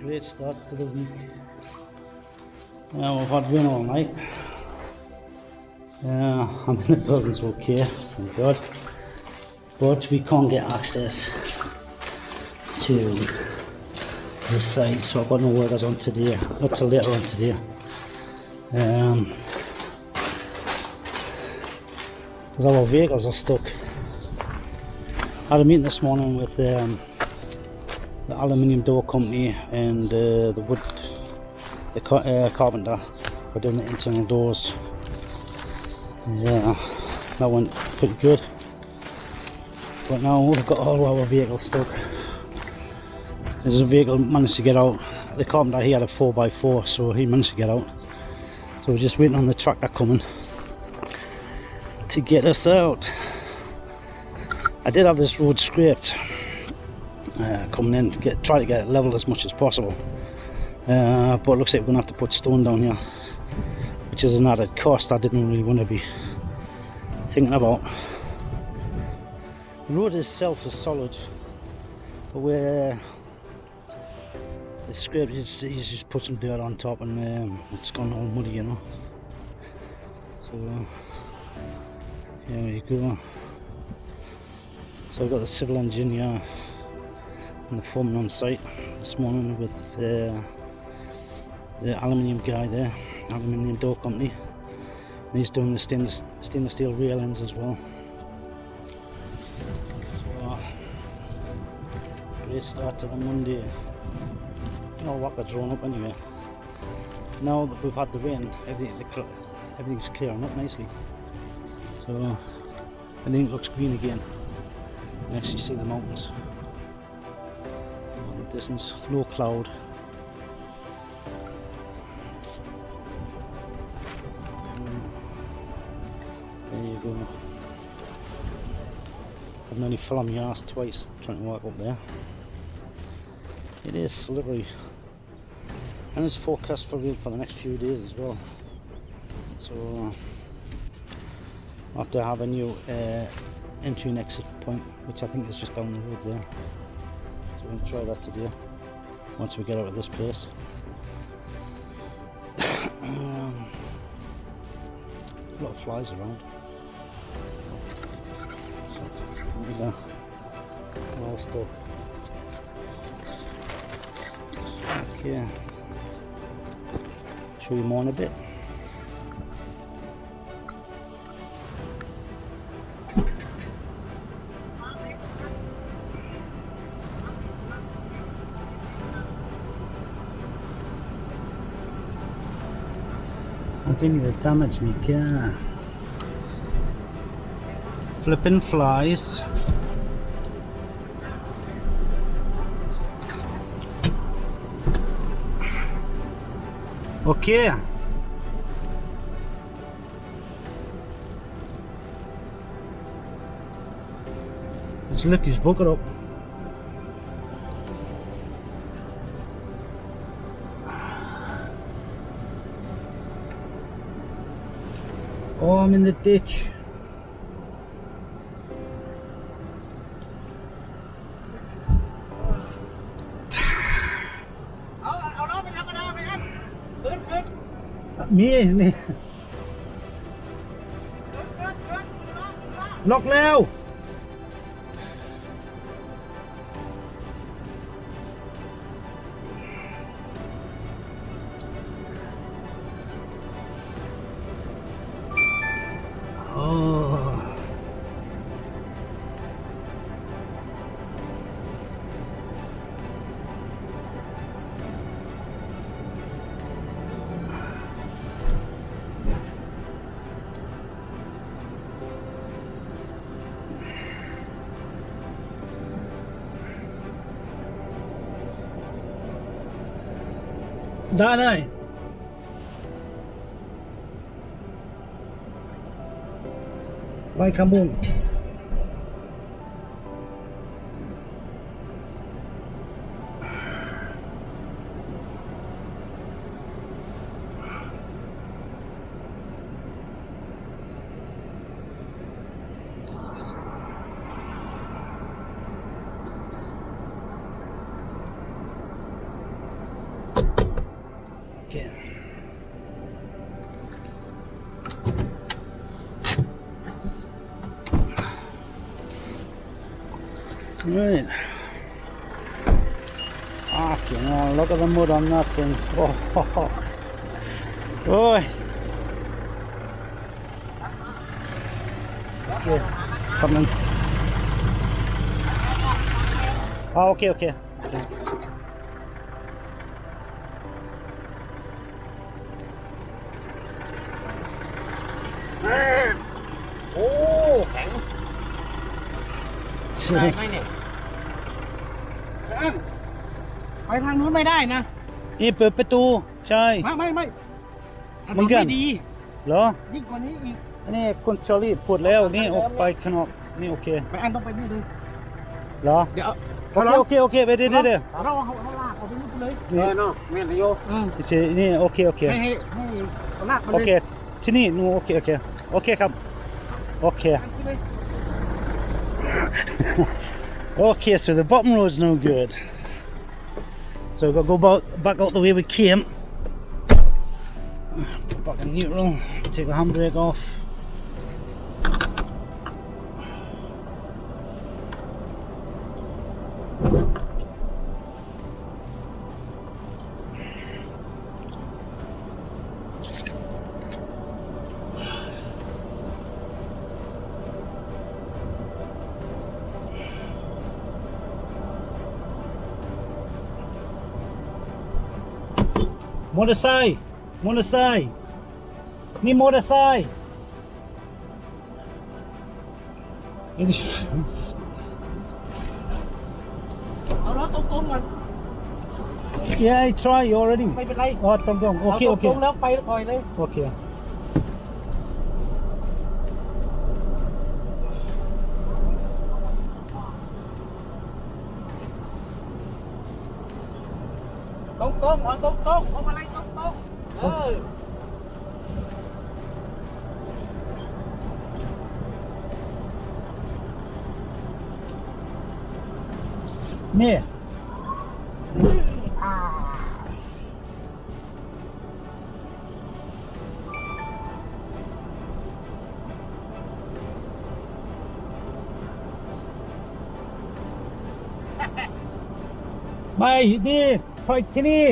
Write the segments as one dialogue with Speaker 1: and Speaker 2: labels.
Speaker 1: Great start to the week. We've had rain all night. I'm in the building's okay, thank God. But we can't get access to this side, so I've got no workers on today. Not till later on today. Because our vehicles are stuck. I had a meeting this morning with the aluminium door company and the carpenter for doing the internal doors. Yeah, that went pretty good. But now we've got all our vehicles stuck. There's a vehicle managed to get out. The carpenter, he had a 4x4, so he managed to get out. So we're just waiting on the tractor coming to get us out. I did have this road scraped coming in to try to get it level as much as possible, but it looks like we're going to have to put stone down here, which is an added cost I didn't really want to be thinking about. The road itself is solid, but where the scrape, he's just put some dirt on top and it's gone all muddy, you know. So here we go. So I've got the civil engineer and the foreman on site this morning with the aluminium guy there, aluminium door company, and he's doing the stainless steel railings as well. So, great start to the Monday. All work are drawn up anyway. Now that we've had the rain, everything's clearing up nicely. So everything looks green again. You can actually see the mountains in the distance, no cloud. There you go. I've nearly fell on my arse twice trying to walk up there. It is slippery, and it's forecast for rain for the next few days as well. So I have to have a new entry and exit point, which I think is just down the road there. So we're going to try that today once we get out of this place. A lot of flies around. So, well stuck. Okay. Show you more in a bit. I think they damaged me car. Flipping flies. Okay. Let's lift his bucket up. Oh, I'm in the ditch. Me นี่ล็อกแล้วได้ใบขมุน Okay. Right. Fucking hell, look at the mud on that thing. Oh, boy. Okay, come on. Oh, okay, okay.
Speaker 2: Oh,แข็งได้ไหมเนี่ยไปทางนู้นไม่ได้นะ
Speaker 1: นี่เปิดประตูใช่
Speaker 2: ไม่
Speaker 1: เหมือนกัน
Speaker 2: ไม่ดี
Speaker 1: เหรอ
Speaker 2: ยิ่งกว่านี้อีก
Speaker 1: อันนี้คุณชอรี่พูดแล้วนี่ออกไปข้างนอกนี่โอเค
Speaker 2: ไปอันต้องไปนี่เลย
Speaker 1: เหรอ
Speaker 2: เดี๋ยว
Speaker 1: โอเคไปเดี๋ยว
Speaker 2: เราลากเอาไปนู่นเลยเนาะแม่นโย
Speaker 1: นี่โอเค
Speaker 2: ให้ลากไป
Speaker 1: โอ
Speaker 2: เลย
Speaker 1: เคที่นี่นูโอเคครับโอเค Okay, so the bottom road's no good. So we've got to go back out the way we came. Back in neutral, take the handbrake off. Motorcycle! Ni motorcycle! English.
Speaker 2: เอาล้อตรงๆก่อน
Speaker 1: Yeah, I try already.
Speaker 2: ไม่เป็นไร
Speaker 1: Oh, tong.
Speaker 2: เอา
Speaker 1: Okay.
Speaker 2: ตรงๆแล้วไปปล่อยเลย
Speaker 1: Okay.
Speaker 2: ตรงๆเอาตรงๆเอาอะไรตรงๆ
Speaker 1: นี่ ไม่นี่คอยที่นี่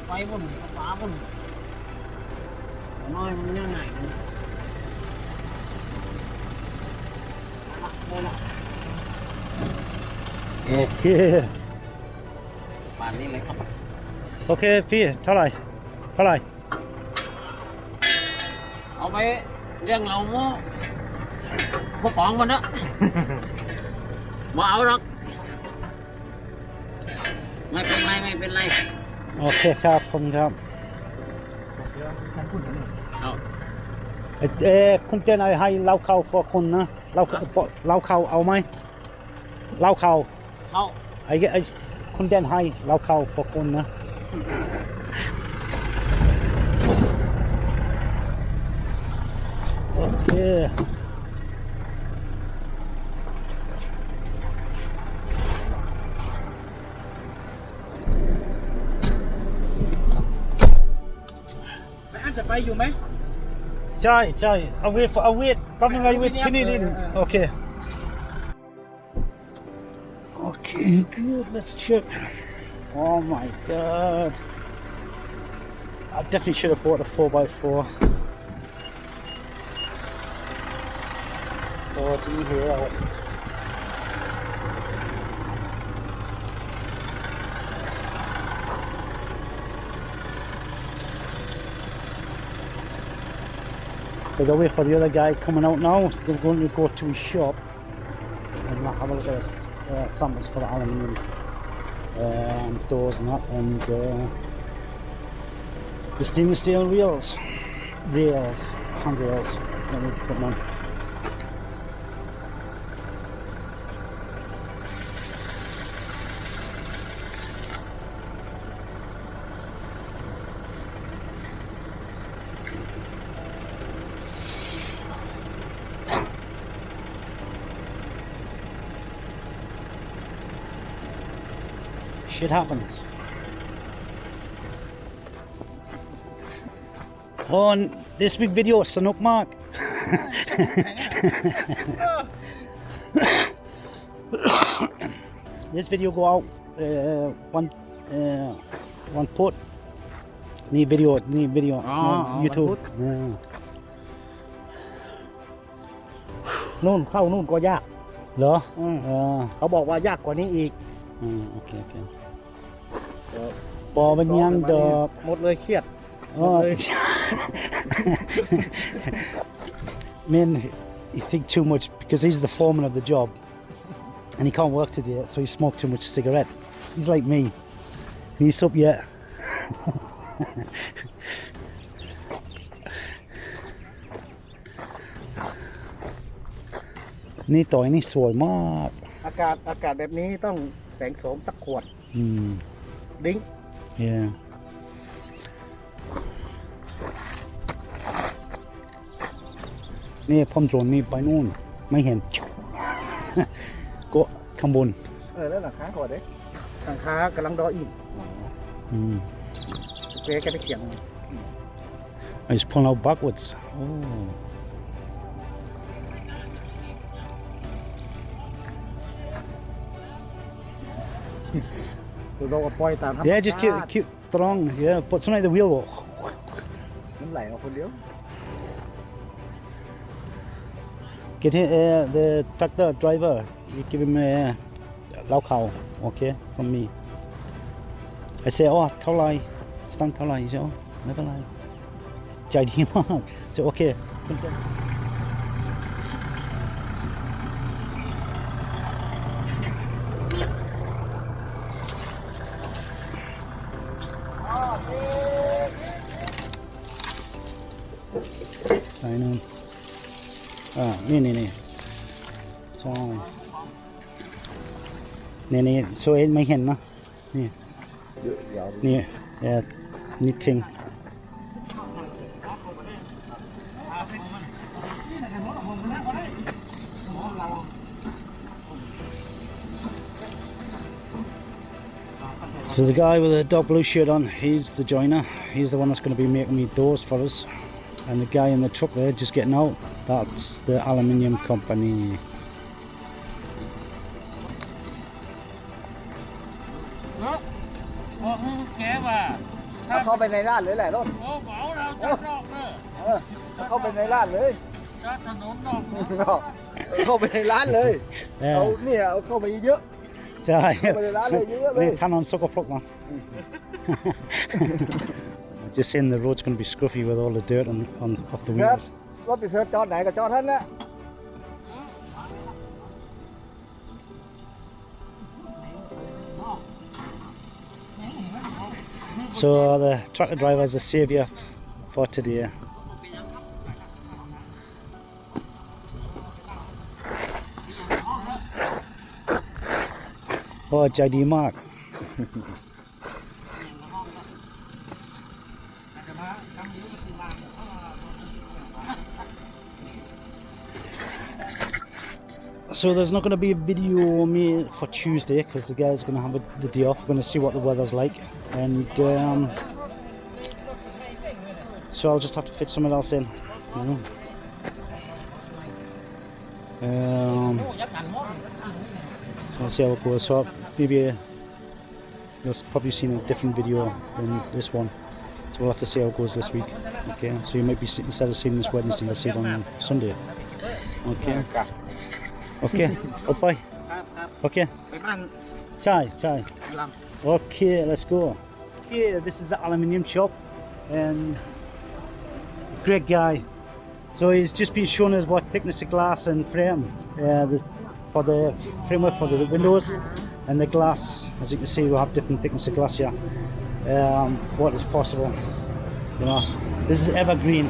Speaker 2: ไปบนฟ้าบนน้อยมันยังไง
Speaker 1: โอเค
Speaker 2: ป่านนี้เลยครับ
Speaker 1: โอเคพี่เท่าไหร่
Speaker 2: เอาไปเรื่องเราพวกของมันนะมาเอาหรอกไม่เป็นไร
Speaker 1: โอเคครับผมครับ
Speaker 2: เอา
Speaker 1: คุณเจนให้เล่าเข้า for คนนะเล่าเข้าเอาไหมเล่าเข้า
Speaker 2: เขา
Speaker 1: ไอ้คุณเจนให้เล่าเข้า for คนนะโอเค
Speaker 3: จะไปอยู่ไหม
Speaker 1: ใช่ใช่เอาเวทแป๊บนึงเอาเวทที่นี่นิดนึงโอเค Okay, good. Let's check. Oh my god. I definitely should have bought a 4x4. Oh, do you hear that? They're wait for the other guy coming out now. They're going to go to his shop and have a look at his samples for the aluminium doors and that, and the stainless steel handrails that we're putting on. Shit happens. On this big video, Sanuk Mark. This video go out one put. Need video on YouTube.
Speaker 3: นู่นเข้านู่นก็ยาก
Speaker 1: เหรอ
Speaker 3: เขาบอกว่ายากกว่านี้อีก
Speaker 1: โอเคบอมันยังดอก
Speaker 3: หมดเลยเครียด
Speaker 1: Man, he think too much because he's the foreman of the job and he can't work today, so he smoked too much cigarette. He's like me. He's up yet. Ni toy ni sวยมาก
Speaker 3: อากาศแบบนี้ต้องแสงโสมสักขวดดิ้ง
Speaker 1: Yeah.นี่พ่อมโดรนนี่ไปนู่นไม่เห็น ก็ข้างบน
Speaker 3: แล้วหลังคาก่อนเด้หลังคากำลังดออีกเกแกไปเขียง
Speaker 1: He's pulling out backwards. Oh. Yeah, just keep strong. Yeah, but sometimes the wheel will.
Speaker 3: มันไหลออกคนเดียว
Speaker 1: Get him, the tractor driver. You give him lao khao, okay, from me. I say, oh, เท่าไหร่ ตั้งเท่าไหร่ so ไม่เป็นไรใจดีมาก so okay. I know. นี่ใช่นี่โซเอ็นไม่เห็นนะนี่นี่ทิ้ง So the guy with the dark blue shirt on, he's the joiner. He's the one that's going to be making me doors for us. And the guy in the truck there just getting out, that's the aluminium company.
Speaker 2: แกว่า
Speaker 3: เข้าไปในร้านเลยแหละรถ
Speaker 2: โอ้เบาเราจะนอกเนอะ
Speaker 3: เข้าไปในร้านเลย
Speaker 2: จะถนนนอก
Speaker 3: เข้าไปในร้านเลยเอาเนี่ยเอาเข้าไปเยอะ
Speaker 1: ใช่
Speaker 3: เข้าไปในร้านเลยเยอะเลย
Speaker 1: นี่ทำนอนสกปรกมา Just saying the road's going to be scruffy with all the dirt off the wheels.
Speaker 3: รถไปเสิร์ชจอดไหนก็จอดท่านแหละ
Speaker 1: So the tractor driver is a saviour for today. Oh, JD Mark. So there's not going to be a video made for Tuesday because the guy's going to have the day off. We're going to see what the weather's like, and So I'll just have to fit something else in, you know.
Speaker 2: โอ้ยักษ์กันหมด
Speaker 1: So I'll see how it goes. So maybe you'll probably seen a different video than this one. So we'll have to see how it goes this week. Okay. So you might be instead of seeing this Wednesday, you'll see it on Sunday. Okay. Okay. Oh bye.
Speaker 3: ครับครับ
Speaker 1: Okay.
Speaker 3: ไปบ้าน
Speaker 1: Chai. Chai.
Speaker 3: ล
Speaker 1: Okay. Let's go. Okay. This is the aluminium shop, and great guy. So he's just been showing us what thickness of glass and frame for the framework for the windows, and the glass, as you can see, we'll have different thickness of glass here. What is possible, you know. This is evergreen,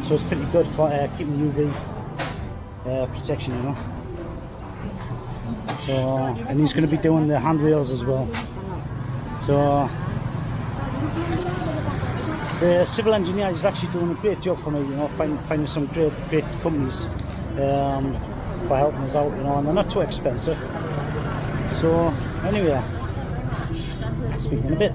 Speaker 1: so it's pretty good for keeping UV protection, you know. So, and he's going to be doing the handrails as well. So the civil engineer is actually doing a great job for me, you know, finding some great companies for helping us out, you know, and they're not too expensive. So anyway, speaking a bit.